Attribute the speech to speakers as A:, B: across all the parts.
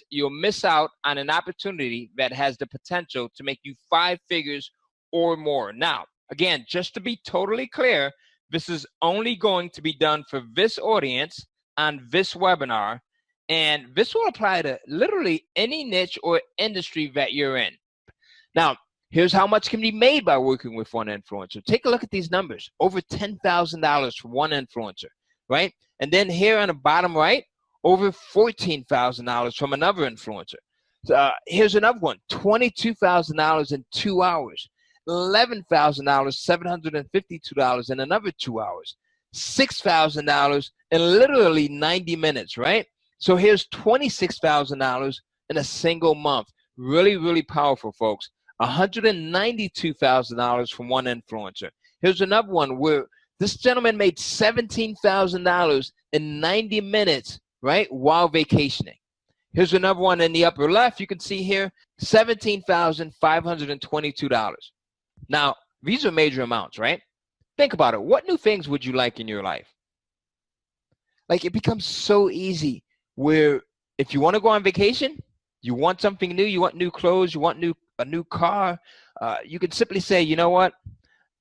A: you'll miss out on an opportunity that has the potential to make you 5 figures or more. Now, again, just to be totally clear, this is only going to be done for this audience on this webinar, and this will apply to literally any niche or industry that you're in. Now, here's how much can be made by working with one influencer. Take a look at these numbers. Over $10,000 for one influencer, right? And then here on the bottom right, over $14,000 from another influencer. Here's another one, $22,000 in 2 hours. $11,000, $752 in another 2 hours. $6,000 in literally 90 minutes, right? So here's $26,000 in a single month. Really, really powerful, folks. $192,000 from one influencer. Here's another one where this gentleman made $17,000 in 90 minutes, right, while vacationing. Here's another one in the upper left. You can see here, $17,522. Now, these are major amounts, right? Think about it. What new things would you like in your life? Like, it becomes so easy where if you want to go on vacation, you want something new, you want new clothes, you want a new car, you can simply say, you know what?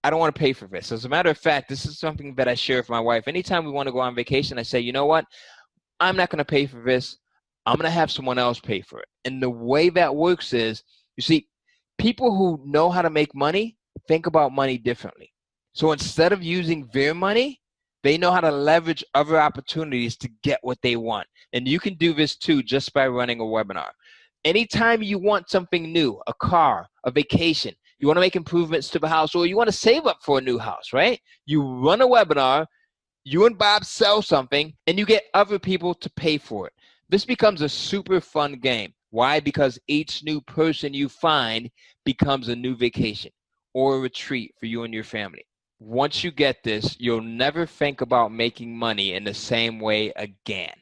A: I don't want to pay for this. As a matter of fact, this is something that I share with my wife. Anytime we want to go on vacation, I say, you know what? I'm not going to pay for this. I'm going to have someone else pay for it. And the way that works is, you see, people who know how to make money think about money differently. So instead of using their money, they know how to leverage other opportunities to get what they want. And you can do this too just by running a webinar. Anytime you want something new, a car, a vacation, you want to make improvements to the house, or you want to save up for a new house, right? You run a webinar, you and Bob sell something, and you get other people to pay for it. This becomes a super fun game. Why? Because each new person you find becomes a new vacation or a retreat for you and your family. Once you get this, you'll never think about making money in the same way again.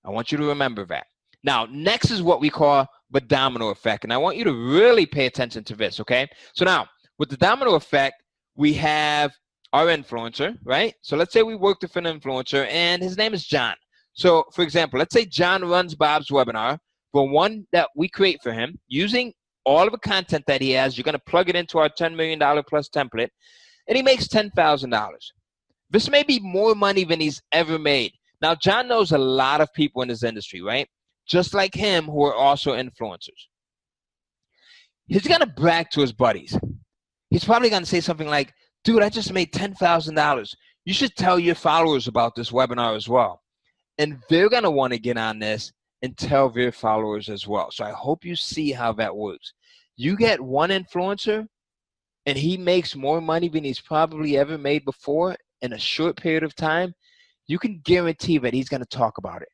A: I want you to remember that. Now, next is what we call the domino effect, and I want you to really pay attention to this, okay? So now, with the domino effect, we have our influencer, right? So let's say we worked with an influencer, and his name is John. So, for example, let's say John runs Bob's webinar, for one that we create for him, using all of the content that he has. You're going to plug it into our $10 million plus template, and he makes $10,000. This may be more money than he's ever made. Now, John knows a lot of people in this industry, right? Just like him, who are also influencers. He's going to brag to his buddies. He's probably going to say something like, dude, I just made $10,000. You should tell your followers about this webinar as well. And they're going to want to get on this and tell their followers as well. So I hope you see how that works. You get one influencer, and he makes more money than he's probably ever made before in a short period of time. You can guarantee that he's going to talk about it.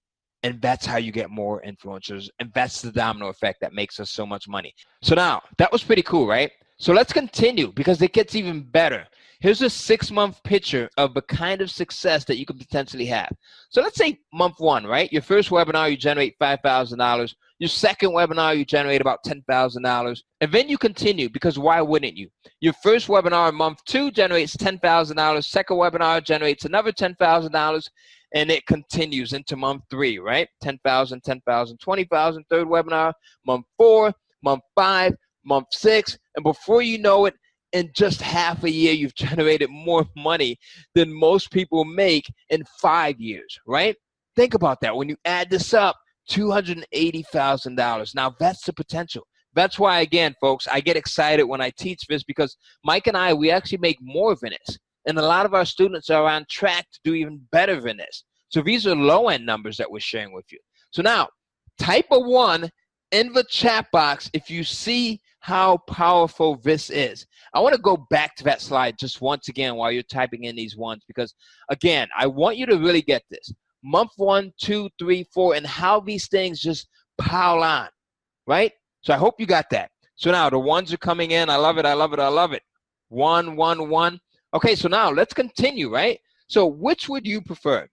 A: And that's how you get more influencers. And that's the domino effect that makes us so much money. So now, that was pretty cool, right? So let's continue because it gets even better. Here's a 6-month picture of the kind of success that you could potentially have. So let's say month 1, right? Your first webinar, you generate $5,000. Your second webinar, you generate about $10,000. And then you continue, because why wouldn't you? Your first webinar, month 2, generates $10,000. Second webinar generates another $10,000. And it continues into month 3, right? 10,000, 10,000, 20,000. Third webinar, month 4, month 5, month 6. And before you know it, in just half a year, you've generated more money than most people make in 5 years, right? Think about that. When you add this up, $280,000. Now, that's the potential. That's why, again, folks, I get excited when I teach this, because Mike and I, we actually make more than this. And a lot of our students are on track to do even better than this. So these are low-end numbers that we're sharing with you. So now, type a 1 in the chat box if you see how powerful this is. I want to go back to that slide just once again while you're typing in these ones, because, again, I want you to really get this. Month 1, 2, 3, 4, and how these things just pile on, right? So I hope you got that. So now the ones are coming in. I love it. I love it. I love it. 1, 1, 1. Okay, so now let's continue, right? So which would you prefer?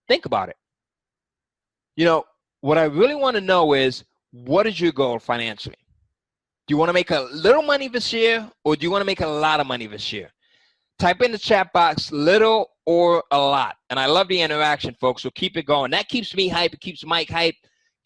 A: Think about it. You know, what I really want to know is, what is your goal financially? Do you want to make a little money this year, or do you want to make a lot of money this year? Type in the chat box, little or a lot. And I love the interaction, folks, so keep it going. That keeps me hype. It keeps Mike hype.